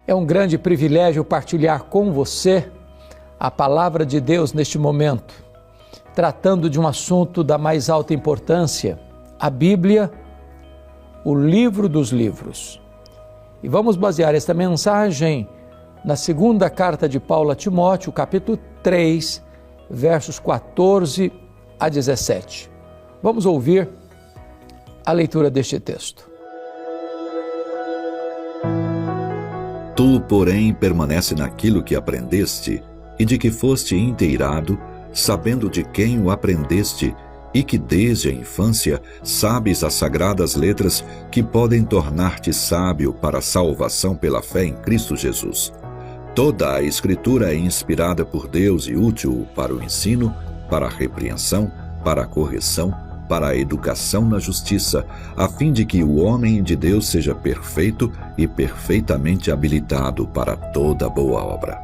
É um grande privilégio partilhar com você a palavra de Deus neste momento, tratando de um assunto da mais alta importância, a Bíblia, o livro dos livros. E vamos basear esta mensagem na segunda carta de Paulo a Timóteo, capítulo 3, versos 14 a 17. Vamos ouvir a leitura deste texto. Tu, porém, permanece naquilo que aprendeste e de que foste inteirado, sabendo de quem o aprendeste e que desde a infância sabes as sagradas letras que podem tornar-te sábio para a salvação pela fé em Cristo Jesus. Toda a Escritura é inspirada por Deus e útil para o ensino, para a repreensão, para a correção, para a educação na justiça, a fim de que o homem de Deus seja perfeito e perfeitamente habilitado para toda boa obra.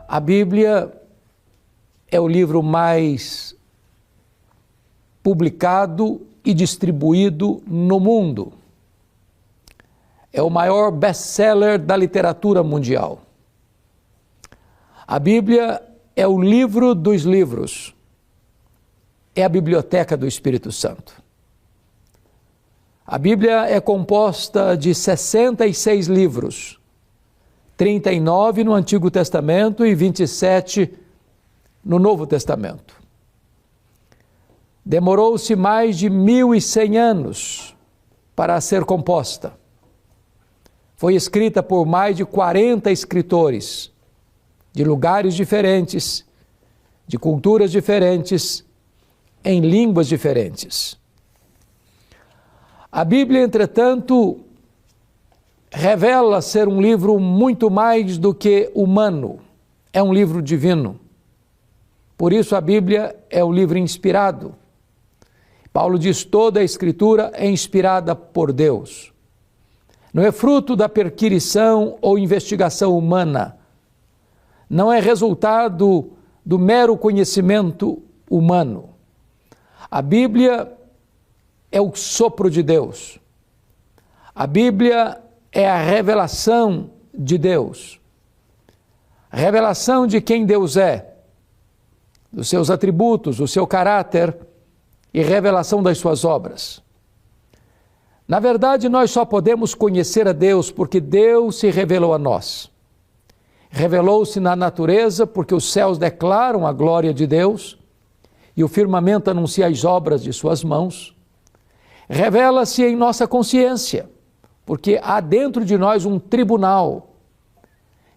A Bíblia é o livro mais publicado e distribuído no mundo. É o maior best-seller da literatura mundial. A Bíblia é o livro dos livros. É a biblioteca do Espírito Santo. A Bíblia é composta de 66 livros, 39 no Antigo Testamento e 27 no Novo Testamento. Demorou-se mais de 1.100 anos para ser composta. Foi escrita por mais de 40 escritores, de lugares diferentes, de culturas diferentes, em línguas diferentes. A Bíblia, entretanto, revela ser um livro muito mais do que humano. É um livro divino. Por isso a Bíblia é um livro inspirado. Paulo diz: toda a Escritura é inspirada por Deus. Não é fruto da perquirição ou investigação humana. Não é resultado do mero conhecimento humano. A Bíblia é o sopro de Deus. A Bíblia é a revelação de Deus. A revelação de quem Deus é, dos seus atributos, do seu caráter e revelação das suas obras. Na verdade, nós só podemos conhecer a Deus porque Deus se revelou a nós. Revelou-se na natureza porque os céus declaram a glória de Deus e o firmamento anuncia as obras de suas mãos. Revela-se em nossa consciência, porque há dentro de nós um tribunal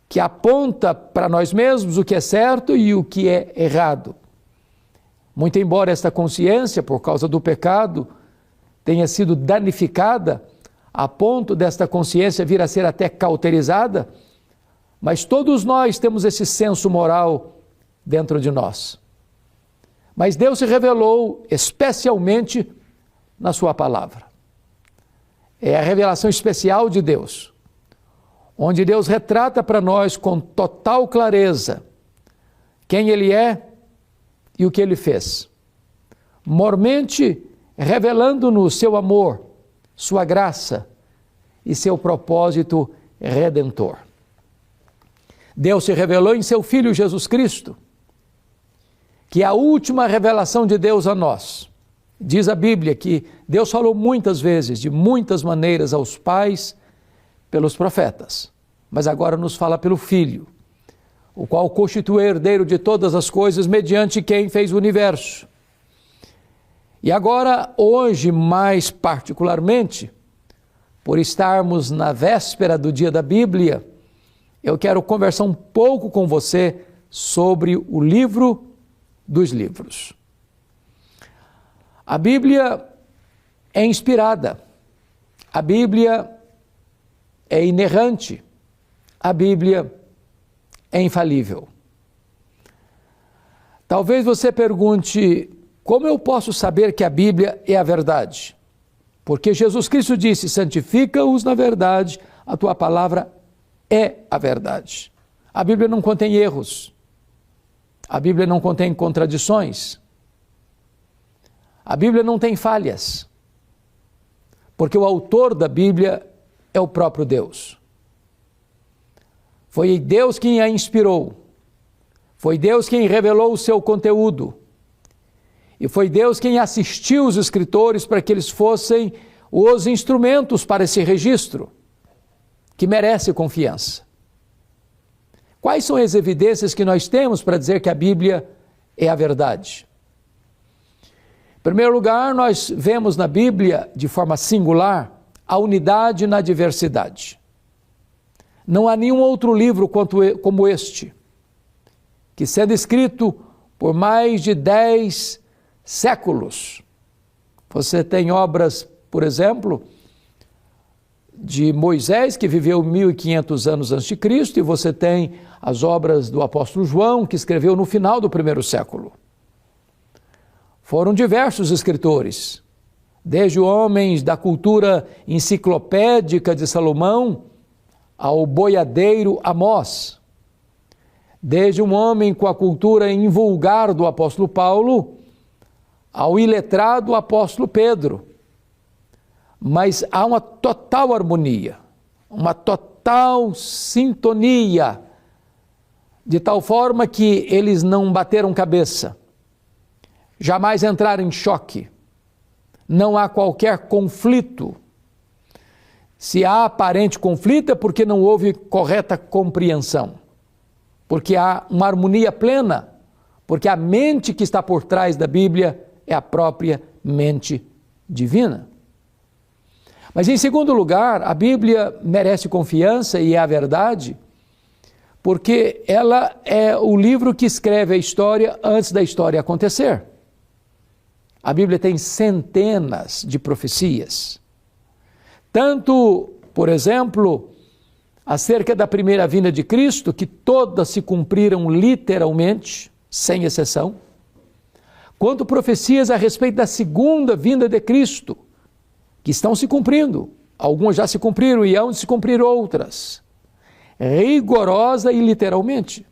que aponta para nós mesmos o que é certo e o que é errado. Muito embora esta consciência, por causa do pecado, tenha sido danificada, a ponto desta consciência vir a ser até cauterizada, mas todos nós temos esse senso moral dentro de nós. Mas Deus se revelou especialmente na sua palavra. É a revelação especial de Deus, onde Deus retrata para nós com total clareza quem Ele é e o que Ele fez, mormente revelando-nos seu amor, sua graça e seu propósito redentor. Deus se revelou em seu Filho Jesus Cristo, que é a última revelação de Deus a nós. Diz a Bíblia que Deus falou muitas vezes, de muitas maneiras aos pais, pelos profetas, mas agora nos fala pelo Filho, o qual constitui herdeiro de todas as coisas, mediante quem fez o universo. E agora, hoje, mais particularmente, por estarmos na véspera do dia da Bíblia, eu quero conversar um pouco com você sobre o livro dos livros. A Bíblia é inspirada, a Bíblia é inerrante, a Bíblia é infalível. Talvez você pergunte: como eu posso saber que a Bíblia é a verdade? Porque Jesus Cristo disse: santifica-os na verdade, a tua palavra é a verdade. A Bíblia não contém erros, a Bíblia não contém contradições, a Bíblia não tem falhas, porque o autor da Bíblia é o próprio Deus. Foi Deus quem a inspirou. Foi Deus quem revelou o seu conteúdo. E foi Deus quem assistiu os escritores para que eles fossem os instrumentos para esse registro, que merece confiança. Quais são as evidências que nós temos para dizer que a Bíblia é a verdade? Em primeiro lugar, nós vemos na Bíblia, de forma singular, a unidade na diversidade. Não há nenhum outro livro como este, que sendo escrito por mais de 10 séculos. Você tem obras, por exemplo, de Moisés, que viveu 1500 anos antes de Cristo, e você tem as obras do apóstolo João, que escreveu no final do primeiro século. Foram diversos escritores, desde homens da cultura enciclopédica de Salomão ao boiadeiro Amós, desde um homem com a cultura invulgar do apóstolo Paulo ao iletrado apóstolo Pedro. Mas há uma total harmonia, uma total sintonia, de tal forma que eles não bateram cabeça, jamais entraram em choque, não há qualquer conflito. Se há aparente conflito é porque não houve correta compreensão, porque há uma harmonia plena, porque a mente que está por trás da Bíblia é a própria mente divina. Mas em segundo lugar, a Bíblia merece confiança e é a verdade, porque ela é o livro que escreve a história antes da história acontecer. A Bíblia tem centenas de profecias. Tanto, por exemplo, acerca da primeira vinda de Cristo, que todas se cumpriram literalmente, sem exceção, quanto profecias a respeito da segunda vinda de Cristo, que estão se cumprindo. Algumas já se cumpriram e hão de se cumprir outras, rigorosa e literalmente.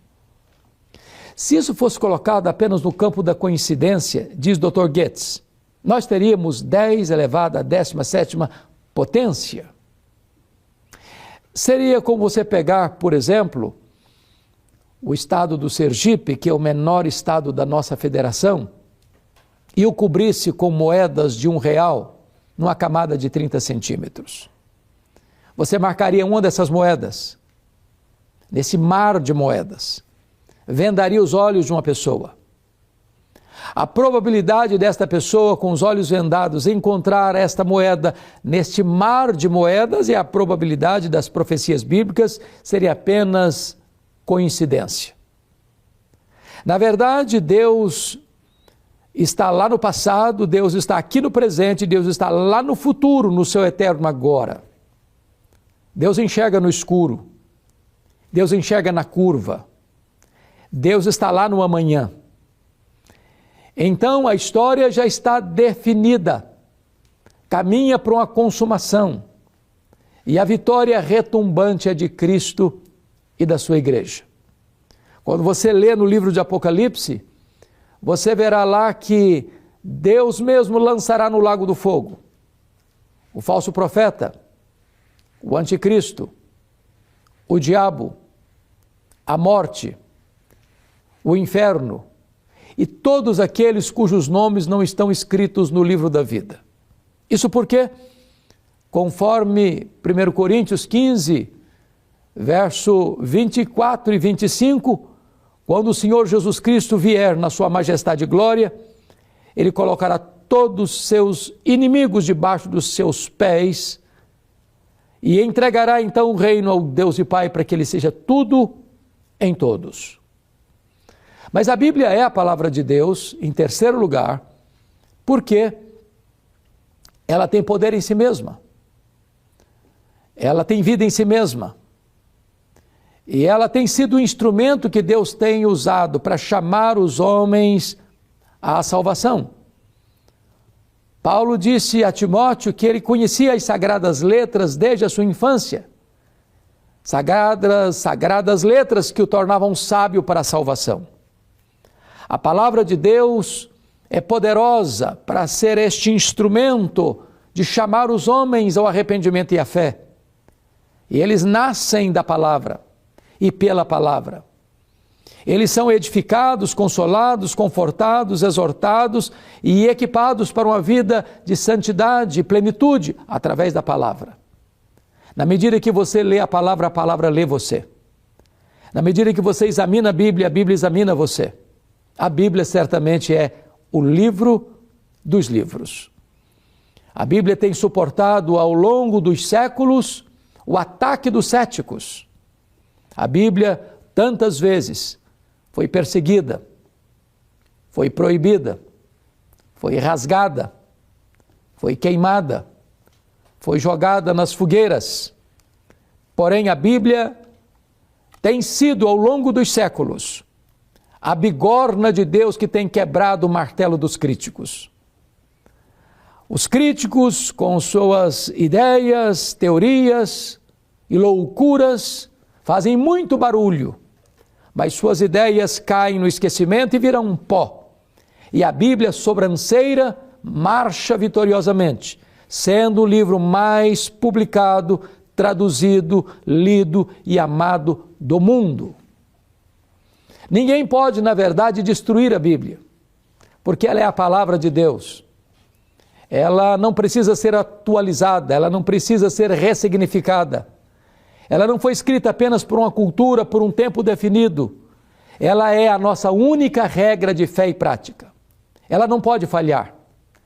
Se isso fosse colocado apenas no campo da coincidência, diz Dr. Goetz, nós teríamos 10 elevado à 17ª potência. Seria como você pegar, por exemplo, o estado do Sergipe, que é o menor estado da nossa federação, e o cobrisse com moedas de R$1 numa camada de 30 centímetros. Você marcaria uma dessas moedas, nesse mar de moedas, vendaria os olhos de uma pessoa. A probabilidade desta pessoa com os olhos vendados encontrar esta moeda neste mar de moedas e a probabilidade das profecias bíblicas seria apenas coincidência. Na verdade, Deus está lá no passado, Deus está aqui no presente, Deus está lá no futuro, no seu eterno agora. Deus enxerga no escuro, Deus enxerga na curva, Deus está lá no amanhã. Então a história já está definida, caminha para uma consumação, e a vitória retumbante é de Cristo e da sua igreja. Quando você lê no livro de Apocalipse, você verá lá que Deus mesmo lançará no lago do fogo o falso profeta, o anticristo, o diabo, a morte, o inferno e todos aqueles cujos nomes não estão escritos no livro da vida. Isso porque, conforme 1 Coríntios 15, verso 24 e 25, quando o Senhor Jesus Cristo vier na sua majestade e glória, Ele colocará todos os seus inimigos debaixo dos seus pés e entregará então o reino ao Deus e Pai para que Ele seja tudo em todos. Mas a Bíblia é a palavra de Deus, em terceiro lugar, porque ela tem poder em si mesma. Ela tem vida em si mesma. E ela tem sido o instrumento que Deus tem usado para chamar os homens à salvação. Paulo disse a Timóteo que ele conhecia as sagradas letras desde a sua infância. Sagradas letras que o tornavam sábio para a salvação. A palavra de Deus é poderosa para ser este instrumento de chamar os homens ao arrependimento e à fé. E eles nascem da palavra. e pela palavra. Eles são edificados, consolados, confortados, exortados e equipados para uma vida de santidade e plenitude através da palavra. Na medida que você lê a palavra lê você. Na medida que você examina a Bíblia examina você. A Bíblia certamente é o livro dos livros. A Bíblia tem suportado ao longo dos séculos o ataque dos céticos. A Bíblia, tantas vezes, foi perseguida, foi proibida, foi rasgada, foi queimada, foi jogada nas fogueiras. Porém, a Bíblia tem sido, ao longo dos séculos, a bigorna de Deus que tem quebrado o martelo dos críticos. Os críticos, com suas ideias, teorias e loucuras, fazem muito barulho, mas suas ideias caem no esquecimento e viram um pó. E a Bíblia, sobranceira, marcha vitoriosamente, sendo o livro mais publicado, traduzido, lido e amado do mundo. Ninguém pode, na verdade, destruir a Bíblia, porque ela é a palavra de Deus. Ela não precisa ser atualizada, ela não precisa ser ressignificada. Ela não foi escrita apenas por uma cultura, por um tempo definido. Ela é a nossa única regra de fé e prática. Ela não pode falhar.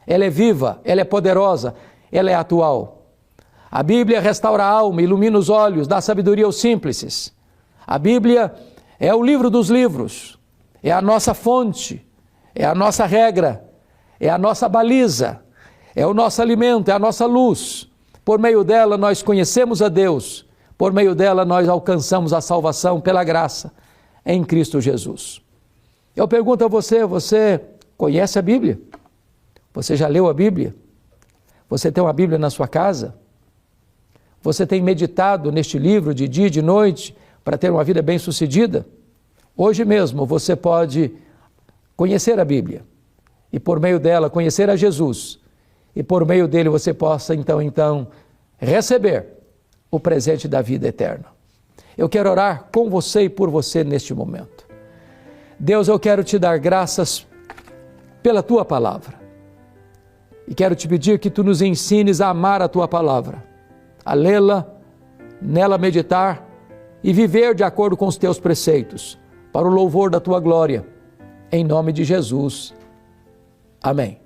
Ela é viva, ela é poderosa, ela é atual. A Bíblia restaura a alma, ilumina os olhos, dá sabedoria aos simples. A Bíblia é o livro dos livros, é a nossa fonte, é a nossa regra, é a nossa baliza, é o nosso alimento, é a nossa luz. Por meio dela nós conhecemos a Deus, por meio dela nós alcançamos a salvação pela graça em Cristo Jesus. Eu pergunto a você, você conhece a Bíblia? Você já leu a Bíblia? Você tem uma Bíblia na sua casa? Você tem meditado neste livro de dia e de noite para ter uma vida bem-sucedida? Hoje mesmo você pode conhecer a Bíblia e por meio dela conhecer a Jesus e por meio dele você possa então receber o presente da vida eterna. Eu quero orar com você e por você neste momento. Deus, eu quero te dar graças pela tua palavra e quero te pedir que tu nos ensines a amar a tua palavra, a lê-la, nela meditar e viver de acordo com os teus preceitos, para o louvor da tua glória, em nome de Jesus. Amém.